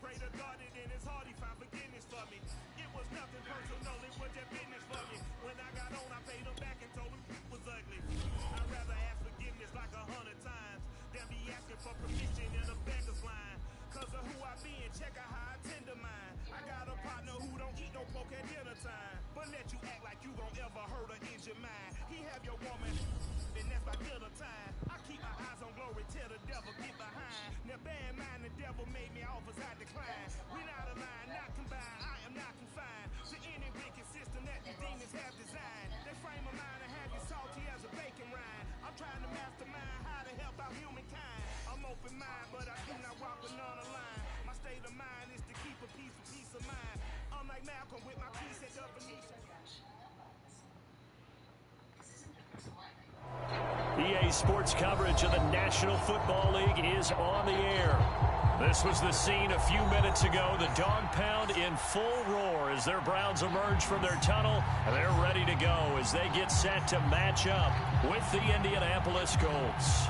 Greater guarded in his heart, he found forgiveness for me. It was nothing personal, it was just business for me. When I got on, I paid him back and told him it was ugly. I'd rather ask forgiveness like 100 times than be asking for permission in a beggar's line. Cause of who I be and check out how I tend to mine. I got a partner who don't eat no pork at dinner time, but let you act like you gon' ever hurt or injure mine. He have your woman, and that's by dinner time. I keep my eyes on glory till the devil get behind. Now bear in mind the devil made me offers I decline. We not aligned, not combined, I am not confined to any wicked system that the demons have designed. They frame of mind and have you salty as a bacon rind. I'm trying to mastermind how to help out humankind. I'm open mind, but I do not walk with none aligned. My state of mind is to keep a peace of mind. I'm like Malcolm with my preset definition. EA Sports coverage of the National Football League is on the air. This was the scene a few minutes ago. The dog pound in full roar as their Browns emerge from their tunnel. And they're ready to go as they get set to match up with the Indianapolis Colts.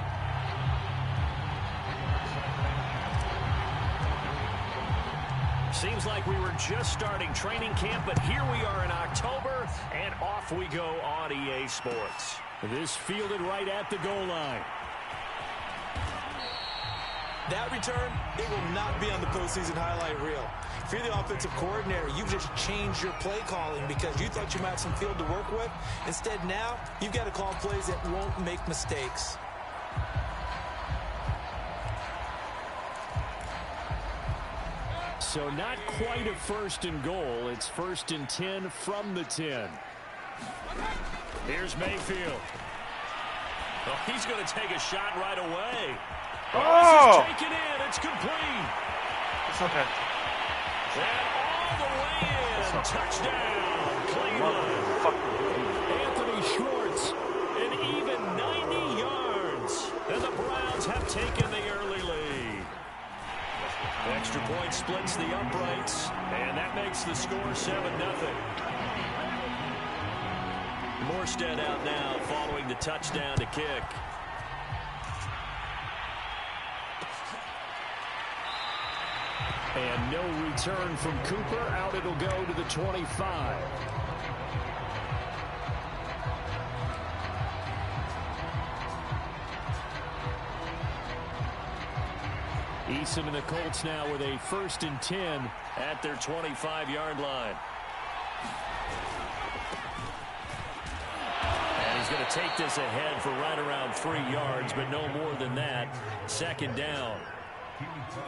Seems like we were just starting training camp, but here we are in October, and off we go on EA Sports. This fielded right at the goal line. That return, it will not be on the postseason highlight reel. If you're the offensive coordinator, you've just changed your play calling because you thought you might have some field to work with. Instead, now, you've got to call plays that won't make mistakes. So not quite a first and goal. It's 1st and 10 from the 10. Here's Mayfield. Oh, he's going to take a shot right away. Oh! This is taken in. It's complete. It's okay. And all the way in. Touchdown, Cleveland. Anthony Schwartz, an even 90 yards. And the Browns have taken the early lead. Extra point splits the uprights, and that makes the score 7-0. Morstead out now following the touchdown to kick. And no return from Cooper. Out it'll go to the 25. Eason and the Colts now with a 1st and 10 at their 25-yard line. And he's going to take this ahead for right around 3 yards, but no more than that. 2nd down.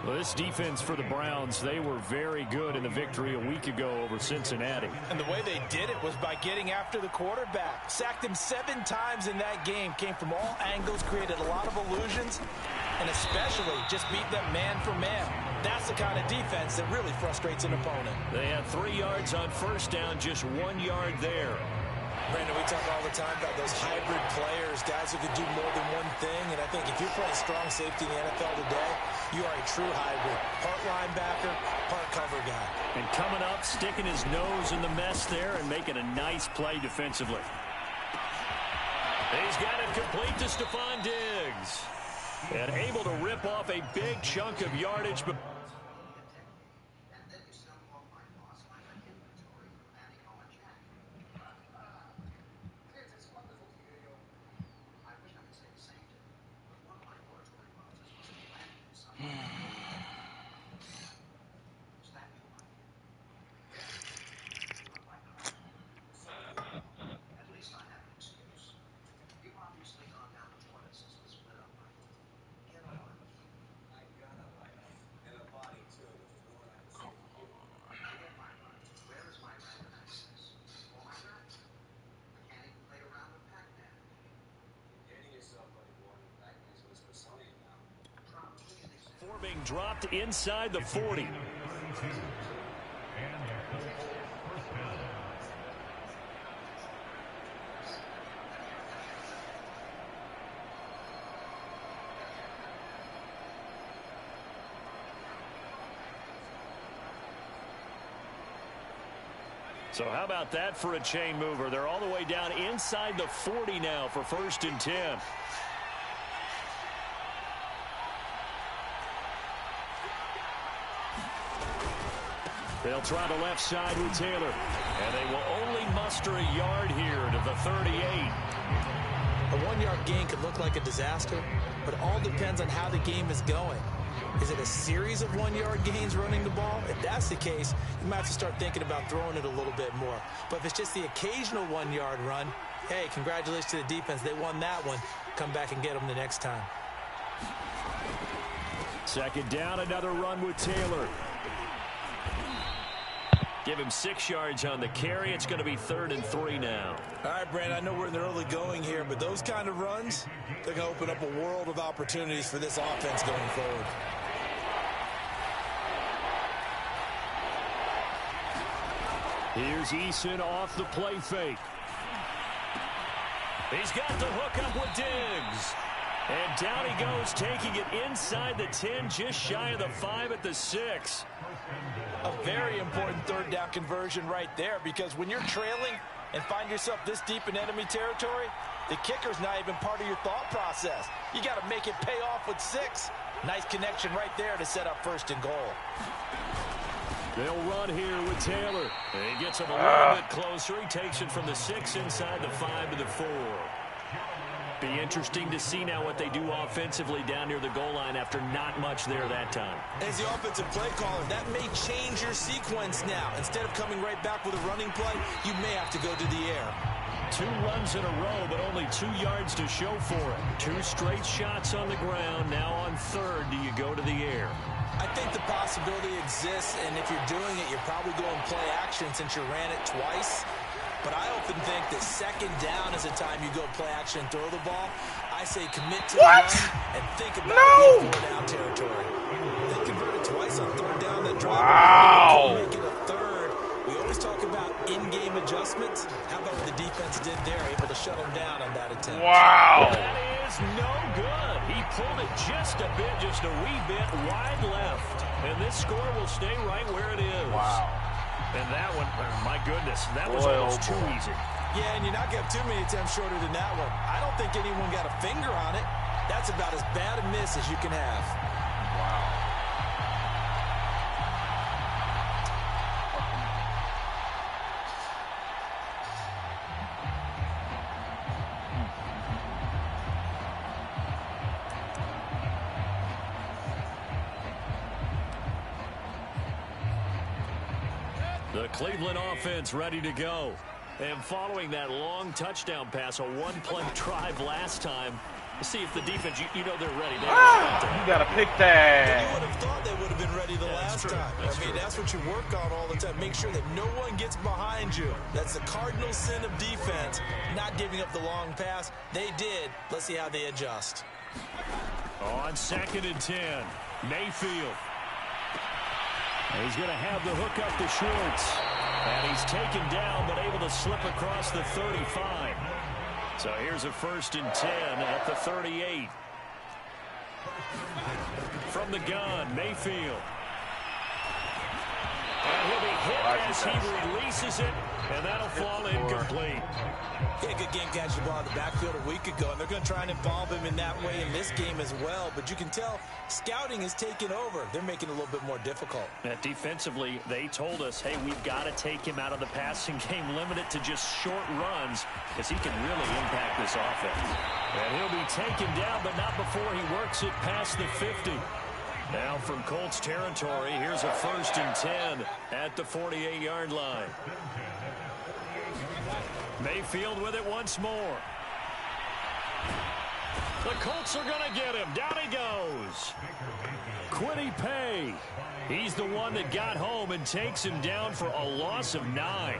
Well, this defense for the Browns, they were very good in the victory a week ago over Cincinnati. And the way they did it was by getting after the quarterback. Sacked him 7 times in that game. Came from all angles, created a lot of illusions, and especially just beat them man for man. That's the kind of defense that really frustrates an opponent. They had 3 yards on 1st down, just 1 yard there. Brandon, we talk all the time about those hybrid players, guys who can do more than one thing, and I think if you're playing strong safety in the NFL today, you are a true hybrid. Part linebacker, part cover guy. And coming up, sticking his nose in the mess there and making a nice play defensively. He's got it complete to Stephon Diggs. And able to rip off a big chunk of yardage, but being dropped inside the 40. So how about that for a chain mover? They're all the way down inside the 40 now for 1st and 10. They'll try the left side with Taylor. And they will only muster a yard here to the 38. A 1-yard gain could look like a disaster, but it all depends on how the game is going. Is it a series of 1-yard gains running the ball? If that's the case, you might have to start thinking about throwing it a little bit more. But if it's just the occasional 1-yard run, hey, congratulations to the defense. They won that one. Come back and get them the next time. Second down, another run with Taylor. Give him 6 yards on the carry. It's going to be 3rd and 3 now. All right, Brandon, I know we're in the early going here, but those kind of runs, they're going to open up a world of opportunities for this offense going forward. Here's Eason off the play fake. He's got the hook up with Diggs. And down he goes, taking it inside the 10, just shy of the 5 at the 6. A very important 3rd down conversion right there, because when you're trailing and find yourself this deep in enemy territory, the kicker's not even part of your thought process. You got to make it pay off with 6. Nice connection right there to set up 1st and goal. They'll run here with Taylor. And he gets him a little bit closer. He takes it from the 6 inside the 5 to the 4. Be interesting to see now what they do offensively down near the goal line after not much there that time. As the offensive play caller, that may change your sequence now. Instead of coming right back with a running play, you may have to go to the air. 2 runs in a row, but only 2 yards to show for it. 2 straight shots on the ground. Now on 3rd, do you go to the air? I think the possibility exists, and if you're doing it, you're probably going play action since you ran it twice. But I often think that 2nd down is a time you go play action and throw the ball. I say commit to the run and think about it in 4th down territory. They converted twice on 3rd down. That drive. Wow. Make it a 3rd. We always talk about in-game adjustments. How about what the defense did there? Able to shut them down on that attempt. Wow. That is no good. He pulled it just a bit, just a wee bit wide left. And this score will stay right where it is. Wow. And that one, my goodness, that was almost too easy. Yeah, and you're not going to have too many attempts shorter than that one. I don't think anyone got a finger on it. That's about as bad a miss as you can have. Wow. The Cleveland offense ready to go. And following that long touchdown pass, a 1-play drive last time, see if the defense, you know they're ready. You got to pick that. You would have thought they would have been ready the last time. That's what you work on all the time. Make sure that no one gets behind you. That's the cardinal sin of defense, not giving up the long pass. They did. Let's see how they adjust. On 2nd and 10, Mayfield. He's going to have the hook up to Schwartz. And he's taken down, but able to slip across the 35. So here's a 1st and 10 at the 38. From the gun, Mayfield. And he'll be hit as he releases it, and that'll fall incomplete. He had a good game catching the ball in the backfield a week ago, and they're going to try and involve him in that way in this game as well. But you can tell scouting is taking over. They're making it a little bit more difficult. Defensively, they told us, hey, we've got to take him out of the passing game, limit it to just short runs, because he can really impact this offense. And he'll be taken down, but not before he works it past the 50. Now from Colts territory, here's a 1st and 10 at the 48-yard line. Mayfield with it once more. The Colts are going to get him. Down he goes. Kwity Paye. He's the one that got home and takes him down for a loss of 9.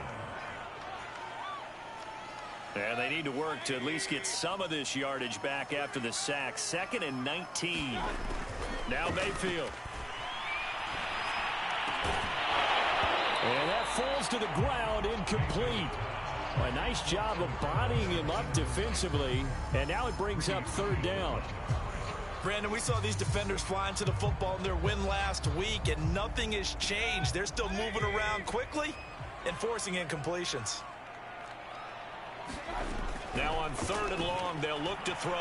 And they need to work to at least get some of this yardage back after the sack. 2nd and 19. Now Mayfield. And that falls to the ground, incomplete. A nice job of bodying him up defensively. And now it brings up 3rd down. Brandon, we saw these defenders flying to the football in their win last week, and nothing has changed. They're still moving around quickly and forcing incompletions. Now on 3rd and long, they'll look to throw.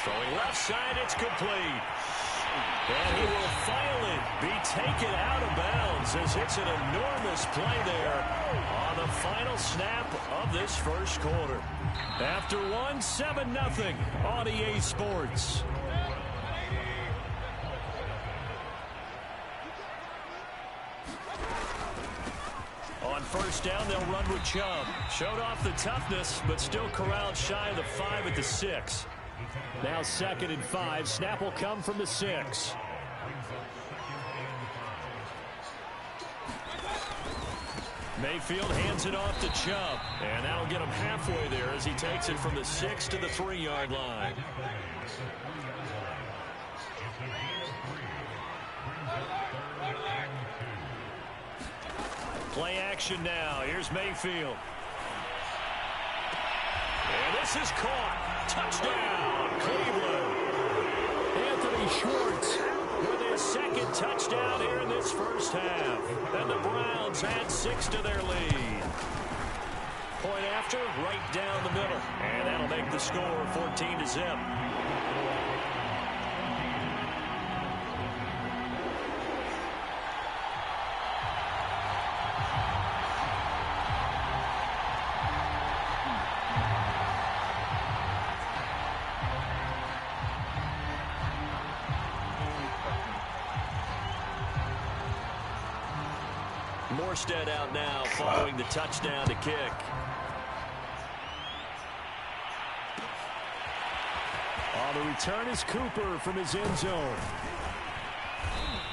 Throwing left side, it's complete. And he will finally be taken out of bounds as it's an enormous play there on the final snap of this first quarter. After one, 7-0 on EA Sports. On first down, they'll run with Chubb. Showed off the toughness, but still corralled shy of the 5 at the 6. Now 2nd and 5. Snap will come from the 6. Mayfield hands it off to Chubb. And that'll get him halfway there as he takes it from the 6 to the 3-yard line. Play action now. Here's Mayfield. And this is caught. Touchdown, Cleveland. Anthony Schwartz with his 2nd touchdown here in this first half. And the Browns add 6 to their lead. Point after, right down the middle. And that'll make the score 14-0. Morstead out now following the touchdown to kick. On the return is Cooper from his end zone.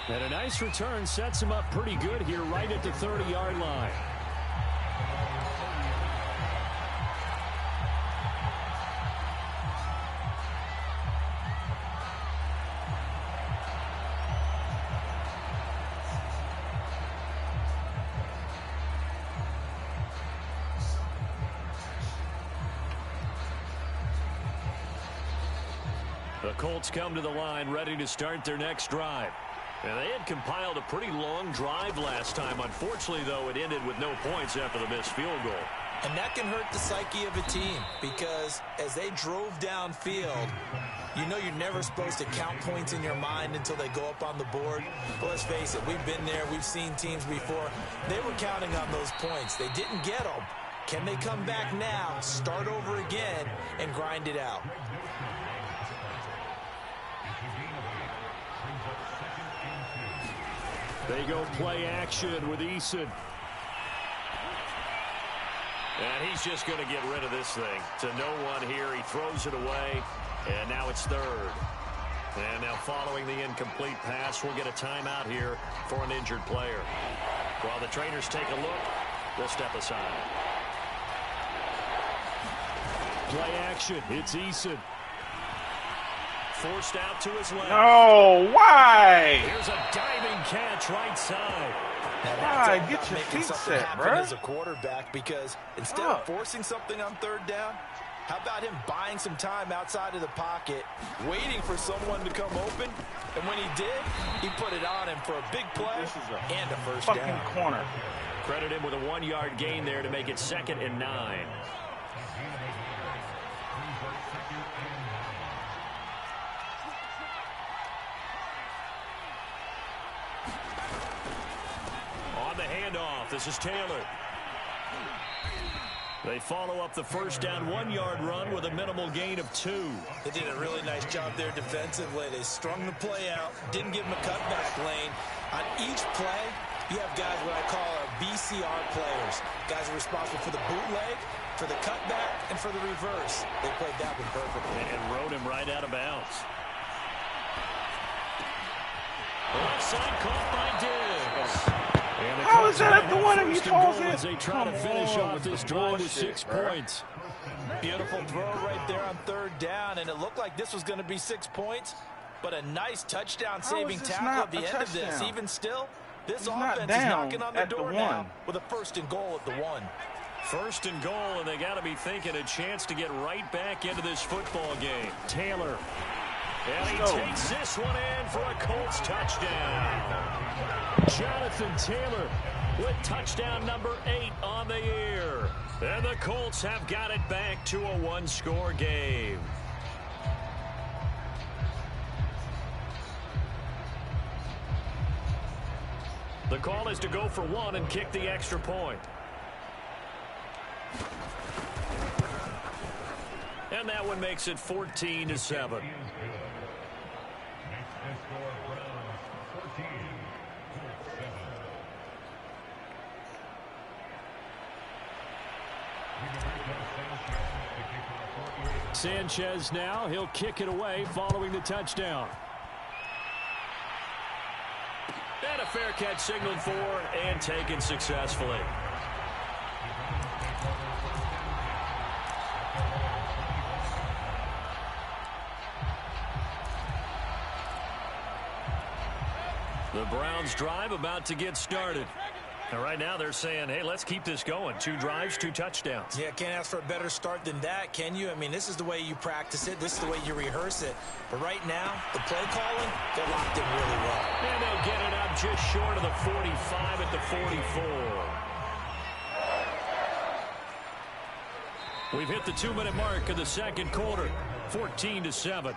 And a nice return sets him up pretty good here right at the 30-yard line. The Colts come to the line ready to start their next drive. And they had compiled a pretty long drive last time. Unfortunately, though, it ended with no points after the missed field goal. And that can hurt the psyche of a team because as they drove downfield, you know you're never supposed to count points in your mind until they go up on the board. But let's face it, we've been there. We've seen teams before. They were counting on those points. They didn't get them. Can they come back now, start over again, and grind it out? They go play action with Eason. And he's just going to get rid of this thing. To no one here. He throws it away. And now it's 3rd. And now following the incomplete pass, we'll get a timeout here for an injured player. While the trainers take a look, we'll step aside. Play action. It's Eason. Forced out to his left. No, why? Here's a diving catch right side. Why? Get your feet set, bro. As a quarterback, because instead of forcing something on 3rd down, how about him buying some time outside of the pocket, waiting for someone to come open, and when he did, he put it on him for a big play and a first down. Corner. Credit him with a 1-yard gain there to make it 2nd and 9. This is Taylor. They follow up the first down 1-yard run with a minimal gain of 2. They did a really nice job there defensively. They strung the play out, didn't give him a cutback lane. On each play, you have guys what I call our BCR players. Guys are responsible for the bootleg, for the cutback, and for the reverse. They played that one perfectly. And rode him right out of bounds. Offside caught by Diggs. How is that at the 1 of you told him? As they try to finish off this drive with 6 points. Beautiful throw right there on 3rd down, and it looked like this was going to be 6 points, but a nice touchdown-saving tackle at the end of this. Even still, this offense is knocking on the door now with a 1st and goal at the 1. 1st and goal, and they got to be thinking a chance to get right back into this football game. Taylor. And he takes this one in for a Colts touchdown. Jonathan Taylor with touchdown number 8 on the year. And the Colts have got it back to a 1-score game. The call is to go for one and kick the extra point. And that one makes it 14-7. Sanchez now, he'll kick it away following the touchdown. And a fair catch signaled for and taken successfully. The Browns drive about to get started. And right now they're saying, hey, let's keep this going. 2 drives, 2 touchdowns. Yeah, can't ask for a better start than that, can you? I mean, this is the way you practice it. This is the way you rehearse it. But right now, the play calling, they're locked in really well. And they'll get it up just short of the 45 at the 44. We've hit the 2-minute mark of the second quarter. 14-7.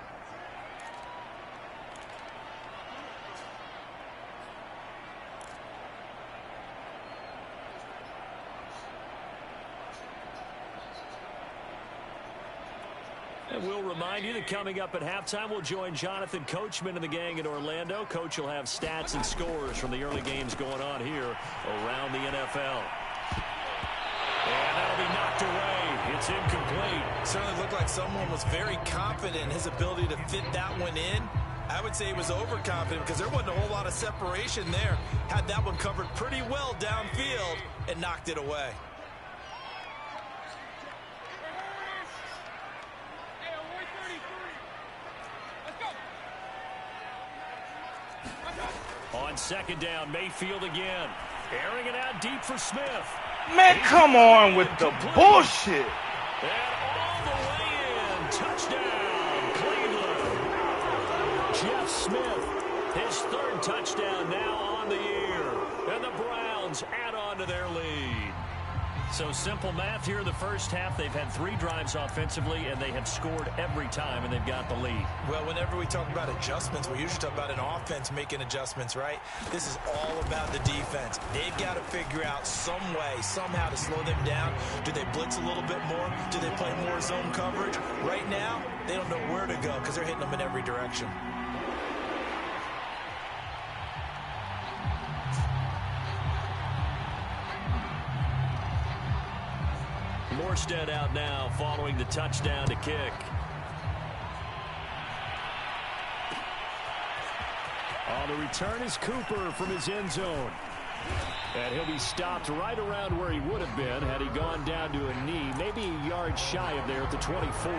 And we'll remind you that coming up at halftime, we'll join Jonathan Coachman and the gang in Orlando. Coach will have stats and scores from the early games going on here around the NFL. And that'll be knocked away. It's incomplete. Certainly looked like someone was very confident in his ability to fit that one in. I would say he was overconfident because there wasn't a whole lot of separation there. Had that one covered pretty well downfield and knocked it away. On second down, Mayfield again. Airing it out deep for Smith. Man, come on with the bullshit. And all the way in. Touchdown, Cleveland. Jeff Smith, his 3rd touchdown now on the year. And the Browns add on to their lead. So simple math here in the first half. They've had 3 drives offensively, and they have scored every time, and they've got the lead. Well, whenever we talk about adjustments, we usually talk about an offense making adjustments, right? This is all about the defense. They've got to figure out some way, somehow to slow them down. Do they blitz a little bit more? Do they play more zone coverage? Right now, they don't know where to go because they're hitting them in every direction. Morstead out now following the touchdown to kick. On the return is Cooper from his end zone. And he'll be stopped right around where he would have been had he gone down to a knee, maybe a yard shy of there at the 24.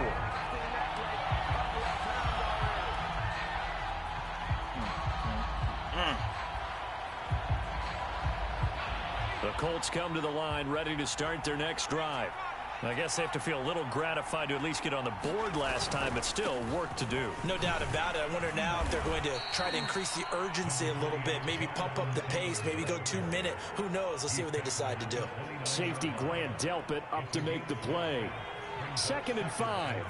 The Colts come to the line ready to start their next drive. I guess they have to feel a little gratified to at least get on the board last time, but still work to do. No doubt about it. I wonder now if they're going to try to increase the urgency a little bit, maybe pump up the pace, maybe go 2-minute. Who knows? Let's see what they decide to do. Safety Grant Delpit up to make the play. 2nd and 5.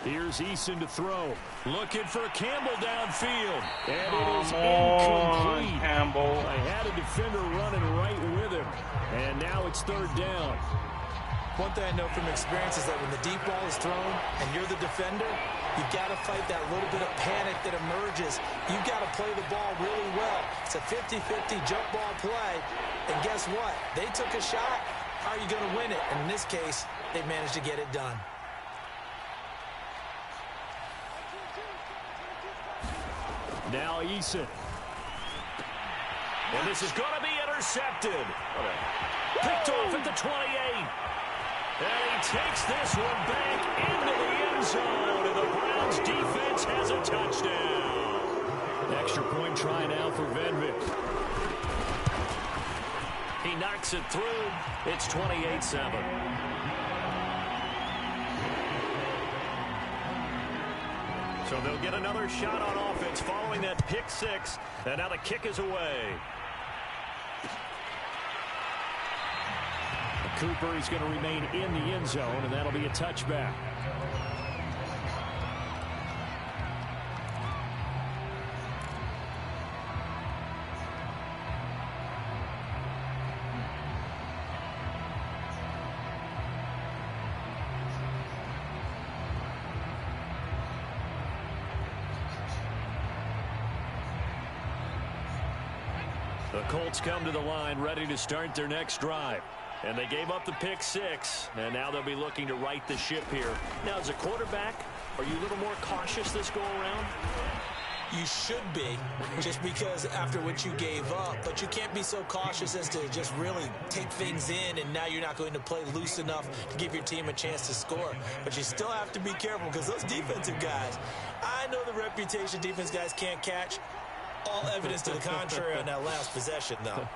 Here's Eason to throw. Looking for Campbell downfield. And it is incomplete. Campbell. I had a defender running right with him. And now it's 3rd down. One thing I know from experience is that when the deep ball is thrown and you're the defender, you've got to fight that little bit of panic that emerges. You've got to play the ball really well. It's a 50-50 jump ball play. And guess what? They took a shot. How are you going to win it? And in this case, they managed to get it done. Now Eason. And this is going to be intercepted. Picked off at the 28. And he takes this one back into the end zone. And the Browns defense has a touchdown. Extra point try now for Venvik. He knocks it through. It's 28-7. So they'll get another shot on offense following that pick 6. And now the kick is away. Cooper. He's going to remain in the end zone, and that'll be a touchback. The Colts come to the line ready to start their next drive. And they gave up the pick six, and now they'll be looking to right the ship here. Now, as a quarterback, are you a little more cautious this go-around? You should be, just because after what you gave up. But you can't be so cautious as to just really take things in, and now you're not going to play loose enough to give your team a chance to score. But you still have to be careful because those defensive guys, I know the reputation defense guys can't catch. All evidence to the contrary on that last possession, though.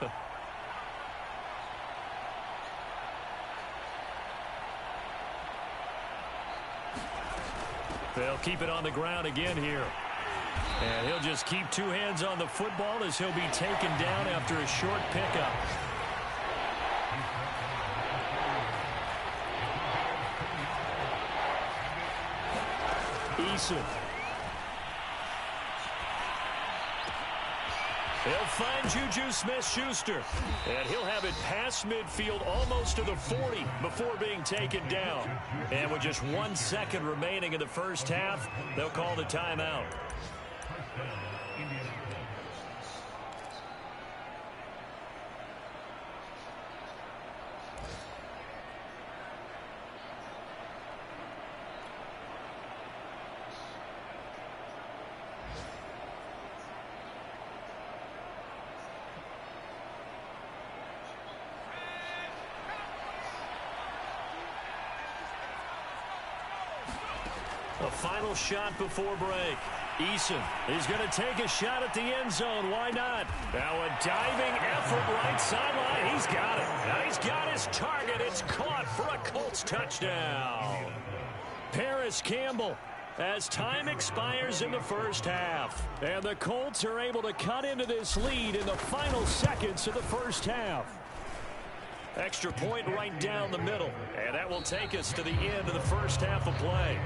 They'll keep it on the ground again here. And he'll just keep two hands on the football as he'll be taken down after a short pickup. Eason. He'll find Juju Smith-Schuster. And he'll have it past midfield almost to the 40 before being taken down. And with just 1 second remaining in the first half, they'll call the timeout. A final shot before break. Eason is going to take a shot at the end zone. Why not? Now a diving effort right sideline. He's got it. Now he's got his target. It's caught for a Colts touchdown. Paris Campbell as time expires in the first half. And the Colts are able to cut into this lead in the final seconds of the first half. Extra point right down the middle. And that will take us to the end of the first half of play.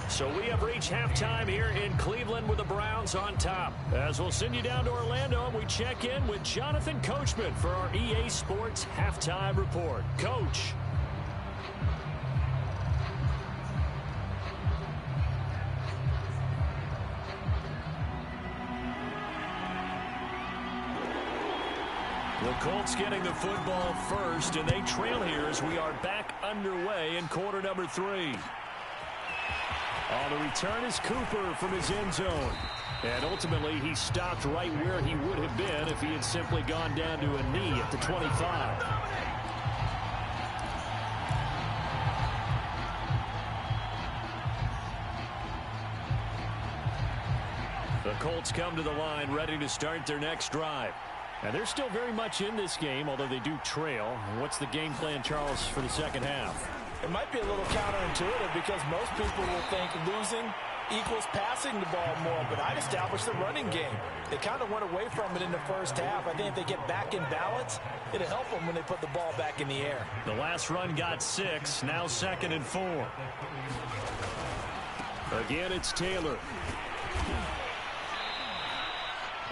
So we have reached halftime here in Cleveland with the Browns on top. As we'll send you down to Orlando, and we check in with Jonathan Coachman for our EA Sports Halftime Report. Coach. The Colts getting the football first, and they trail here as we are back underway in quarter number 3. On the return is Cooper from his end zone. And ultimately, he stopped right where he would have been if he had simply gone down to a knee at the 25. The Colts come to the line ready to start their next drive. And they're still very much in this game, although they do trail. What's the game plan, Charles, for the second half? It might be a little counterintuitive because most people will think losing equals passing the ball more, but I'd establish the running game. They kind of went away from it in the first half. I think if they get back in balance, it'll help them when they put the ball back in the air. The last run got 6, now 2nd and 4. Again, it's Taylor.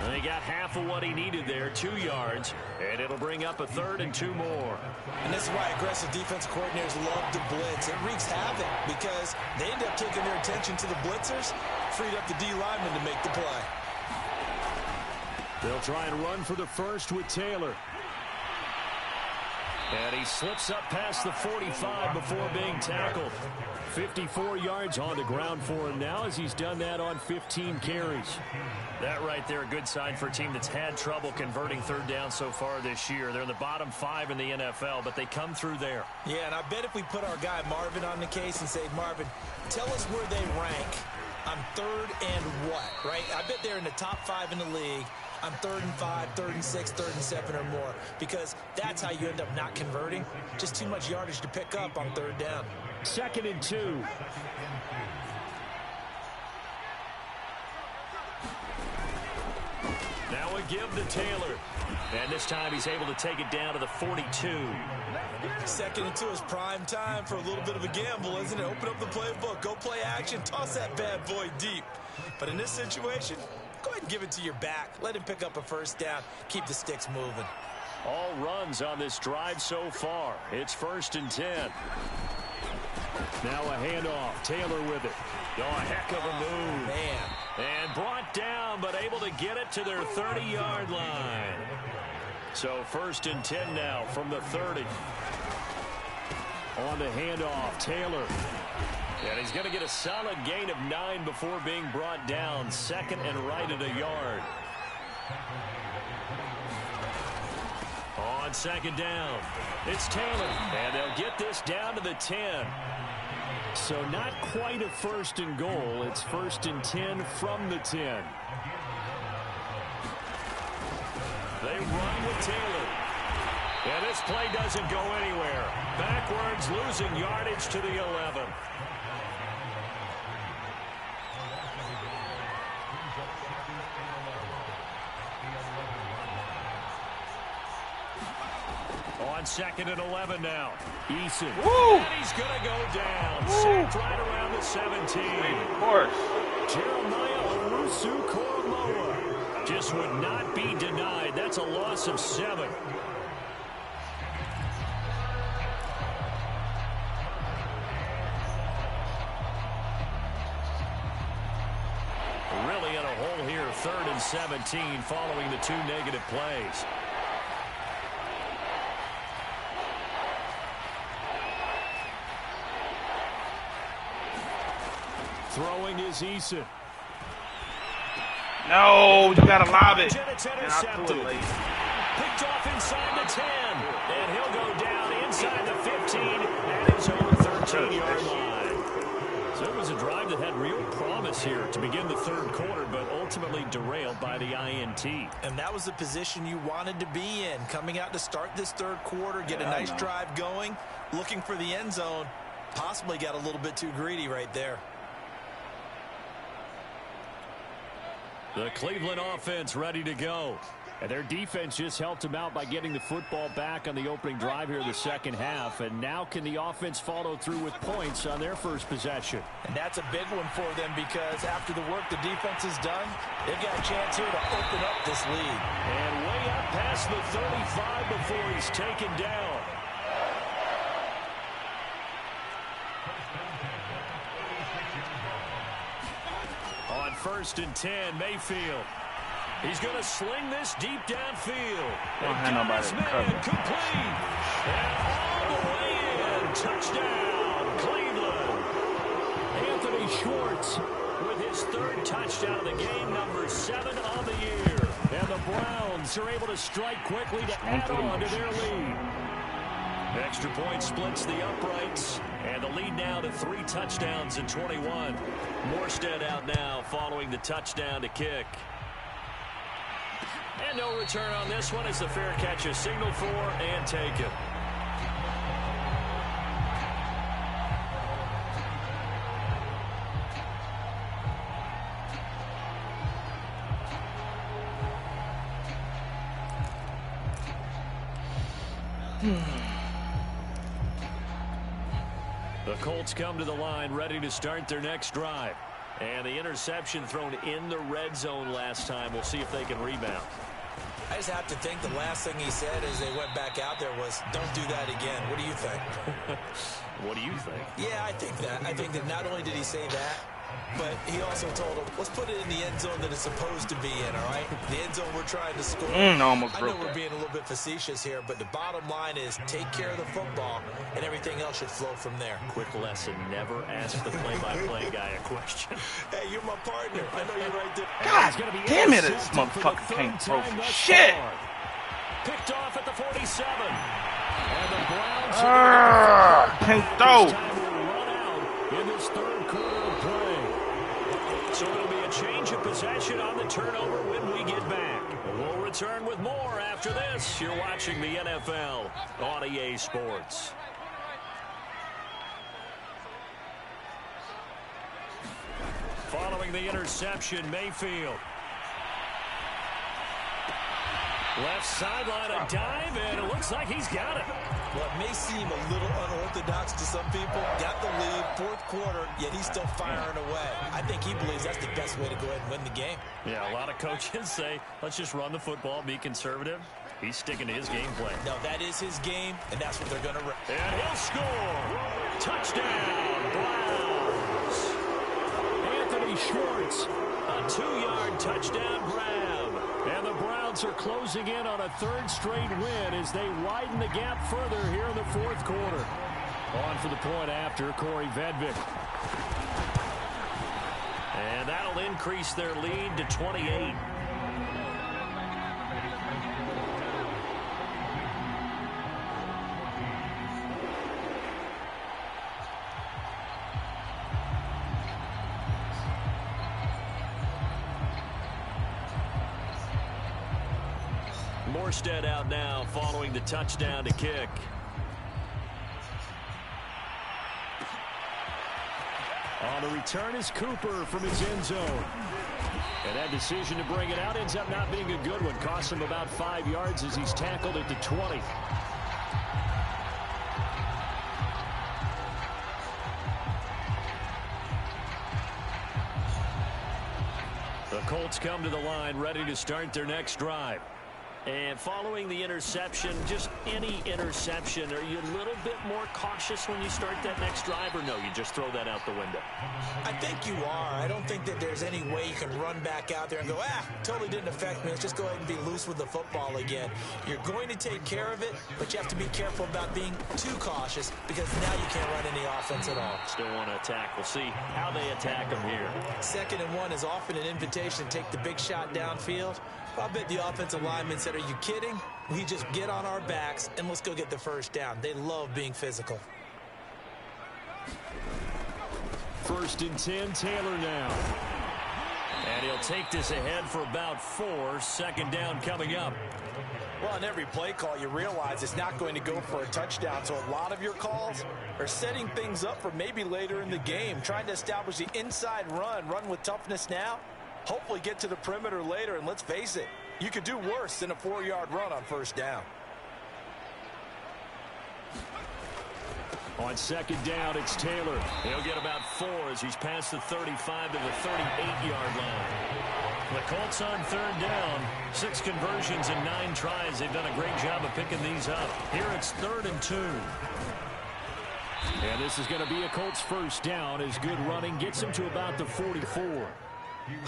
And he got half of what he needed there, 2 yards, and it'll bring up a 3rd and 2 more. And this is why aggressive defensive coordinators love to blitz. It wreaks havoc because they end up taking their attention to the blitzers, freed up the D lineman to make the play. They'll try and run for the first with Taylor. And he slips up past the 45 before being tackled. 54 yards on the ground for him now as he's done that on 15 carries. That right there, a good sign for a team that's had trouble converting third down so far this year. They're in the bottom 5 in the NFL, but they come through there. Yeah, and I bet if we put our guy Marvin on the case and say, Marvin, tell us where they rank on 3rd and what, right? I bet they're in the top 5 in the league on 3rd and 5, 3rd and 6, 3rd and 7 or more, because that's how you end up not converting. Just too much yardage to pick up on 3rd down. 2nd and 2. Now a give to Taylor. And this time he's able to take it down to the 42. 2nd and 2 is prime time for a little bit of a gamble, isn't it? Open up the playbook, go play action, toss that bad boy deep. But in this situation, go ahead and give it to your back. Let him pick up a first down. Keep the sticks moving. All runs on this drive so far. It's 1st and 10. Now a handoff. Taylor with it. Oh, a heck of a move. Man. And brought down, but able to get it to their 30-yard line. So 1st and 10 now from the 30. On the handoff, Taylor. And he's going to get a solid gain of 9 before being brought down. 2nd and right at a yard. On 2nd down, it's Taylor. And they'll get this down to the 10. So not quite a 1st and goal. It's 1st and 10 from the 10. They run with Taylor. And this play doesn't go anywhere. Backwards, losing yardage to the 11. On 2nd and 11 now. Eason. Woo! And he's going to go down. Sacked right around the 17. Of course. Jeremiah Owusu-Koramoah just would not be denied. That's a loss of 7. Really in a hole here. 3rd and 17 following the 2 negative plays. Throwing is Eason. No, you gotta lob it. And it's And I intercepted. threw it late. Picked off inside the 10. And he'll go down inside the 15 at his own 13-yard line. So it was a drive that had real promise here to begin the 3rd quarter, but ultimately derailed by the INT. And that was the position you wanted to be in. Coming out to start this 3rd quarter, get a nice drive going, looking for the end zone. Possibly got a little bit too greedy right there. The Cleveland offense ready to go. And their defense just helped them out by getting the football back on the opening drive here in the 2nd half. And now can the offense follow through with points on their first possession? And that's a big one for them because after the work the defense has done, they've got a chance here to open up this lead. And way up past the 35 before he's taken down. On 1st and 10, Mayfield. He's going to sling this deep downfield. Don't have nobody to cover. Complete. And all the way in. Touchdown, Cleveland. Anthony Schwartz with his 3rd touchdown of the game, number 7 on the year. And the Browns are able to strike quickly to add on to their lead. Extra point splits the uprights, and the lead now to 3 touchdowns in 21. Morstead out now following the touchdown to kick. And no return on this one as the fair catch is signaled for and taken. The Colts come to the line ready to start their next drive. And the interception thrown in the red zone last time. We'll see if they can rebound. I just have to think the last thing he said as they went back out there was, don't do that again. What do you think? What do you think? Yeah, I think that. I think that not only did he say that, but he also told him, let's put it in the end zone that it's supposed to be in, all right? The end zone we're trying to score. Almost I know broke we're that. being a little bit facetious here, but the bottom line is take care of the football, and everything else should flow from there. Quick lesson, never ask the play-by-play guy a question. Hey, you're my partner. I know you're right there. God damn it, this motherfucker can't throw for shit. Picked off at the 47. And the Browns Can't throw. will run out in this 3rd quarter of play. So it'll be a change of possession on the turnover when we get back. We'll return with more after this. You're watching the NFL on EA Sports. Following the interception, Mayfield. Left sideline, a dive, and it looks like he's got it. Well, it may seem a little unorthodox to some people. Got the lead, fourth quarter, yet he's still firing away. I think he believes that's the best way to go ahead and win the game. Yeah, a lot of coaches say, let's just run the football, be conservative. He's sticking to his game plan. No, that is his game, and that's what they're going to run. And he'll score. Touchdown, Browns. Anthony Schwartz, a 2-yard touchdown grab. And the Browns are closing in on a third straight win as they widen the gap further here in the fourth quarter. On for the point after, Corey Vedvik. And that'll increase their lead to 28. Morstead out now following the touchdown to kick. On the return is Cooper from his end zone. And that decision to bring it out ends up not being a good one. Costs him about 5 yards as he's tackled at the 20. The Colts come to the line ready to start their next drive. And following the interception, just any interception, are you a little bit more cautious when you start that next drive, or no, you just throw that out the window? I think you are. I don't think that there's any way you can run back out there and go, totally didn't affect me. Let's just go ahead and be loose with the football again. You're going to take care of it, but you have to be careful about being too cautious because now you can't run any offense at all. Still want to attack. We'll see how they attack them here. 2nd and 1 is often an invitation to take the big shot downfield. I bet the offensive linemen said, are you kidding? We just get on our backs and let's go get the first down. They love being physical. 1st and 10, Taylor now. And he'll take this ahead for about 4. 2nd down coming up. Well, in every play call, you realize it's not going to go for a touchdown. So a lot of your calls are setting things up for maybe later in the game, trying to establish the inside run with toughness now. Hopefully get to the perimeter later, and let's face it, you could do worse than a 4-yard run on 1st down. On 2nd down, it's Taylor. He'll get about 4 as he's past the 35 to the 38-yard line. The Colts on 3rd down. 6 conversions and 9 tries. They've done a great job of picking these up. Here it's 3rd and 2. And this is going to be a Colts 1st down as good running gets him to about the 44.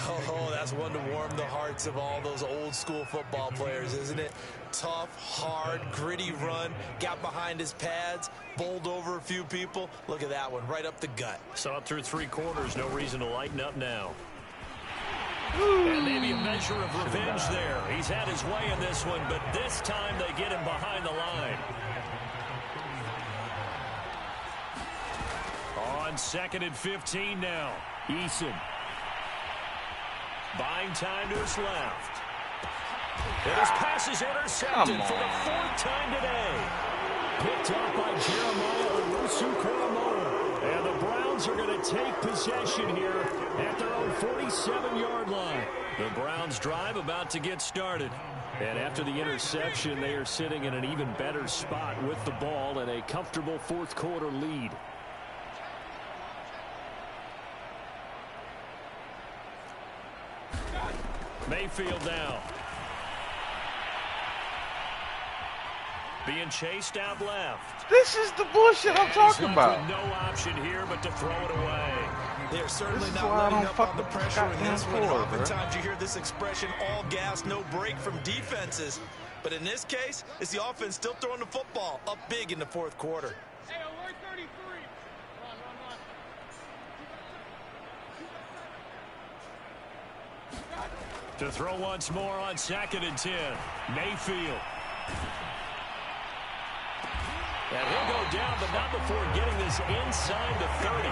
Oh, that's one to warm the hearts of all those old school football players, isn't it? Tough, hard, gritty run, got behind his pads, bowled over a few people. Look at that one, right up the gut. Saw it through 3 quarters, no reason to lighten up now. And maybe a measure of revenge there. He's had his way in this one, but this time they get him behind the line. On 2nd and 15 now, Eason. Buying time to his left. And his pass is intercepted for the 4th time today. Picked up by Jeremiah Owusu-Koramoah. And the Browns are going to take possession here at their own 47-yard line. The Browns drive about to get started. And after the interception, they are sitting in an even better spot with the ball and a comfortable 4th quarter lead. Mayfield now. Being chased out left. This is the bullshit I'm talking about. No option here but to throw it away. They're certainly not letting up on the pressure in this one. Oftentimes you hear this expression, all gas, no break from defenses. But in this case, it's the offense still throwing the football up big in the 4th quarter. Hey, alert 33. Run. To throw once more on 2nd and 10. Mayfield. And he'll go down, but not before getting this inside the 30. I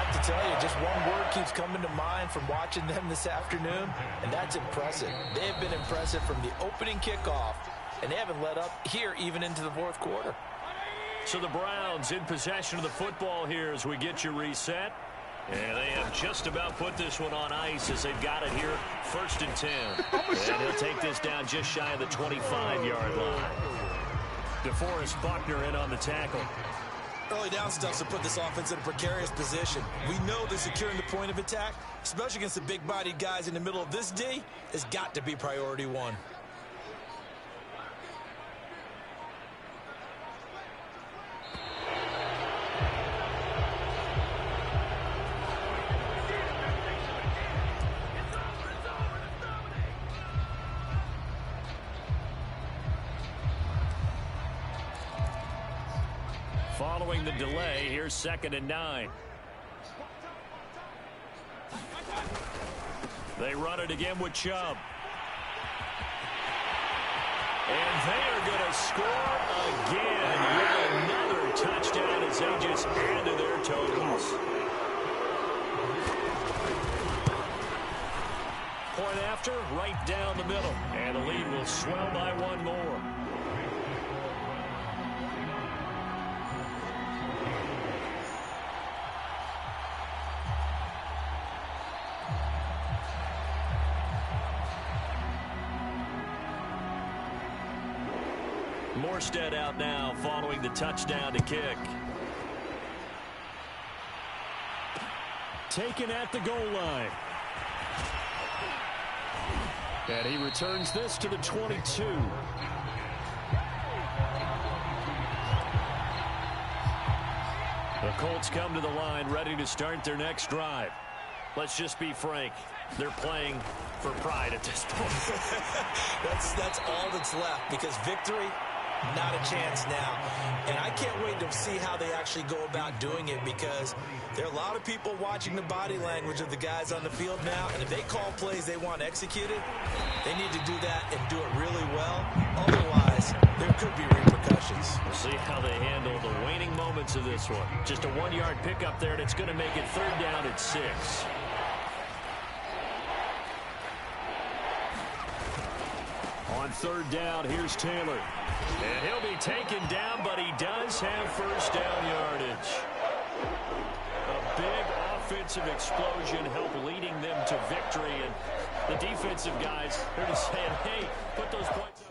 have to tell you, just one word keeps coming to mind from watching them this afternoon, and that's impressive. They have been impressive from the opening kickoff, and they haven't let up here even into the 4th quarter. So the Browns in possession of the football here as we get you reset. And they have just about put this one on ice as they've got it here, 1st and 10. And he'll take this down just shy of the 25-yard line. DeForest Buckner in on the tackle. Early down stuff to put this offense in a precarious position. We know that securing the point of attack, especially against the big-bodied guys in the middle of this D, has got to be priority one. Following the delay, here's 2nd and 9. They run it again with Chubb. And they are going to score again with another touchdown as they just add to their totals. Point after, right down the middle. And the lead will swell by one more. Morstead out now following the touchdown to kick. Taken at the goal line. And he returns this to the 22. The Colts come to the line ready to start their next drive. Let's just be frank. They're playing for pride at this point. That's all that's left, because victory, not a chance now. And I can't wait to see how they actually go about doing it, because there are a lot of people watching the body language of the guys on the field now, and if they call plays they want executed, they need to do that and do it really well. Otherwise, there could be repercussions. We'll see how they handle the waning moments of this one. Just a 1-yard pickup there, and it's going to make it 3rd down at 6. On 3rd down, here's Taylor. And he'll be taken down, but he does have 1st down yardage. A big offensive explosion helped leading them to victory. And the defensive guys, they're just saying, hey, put those points up.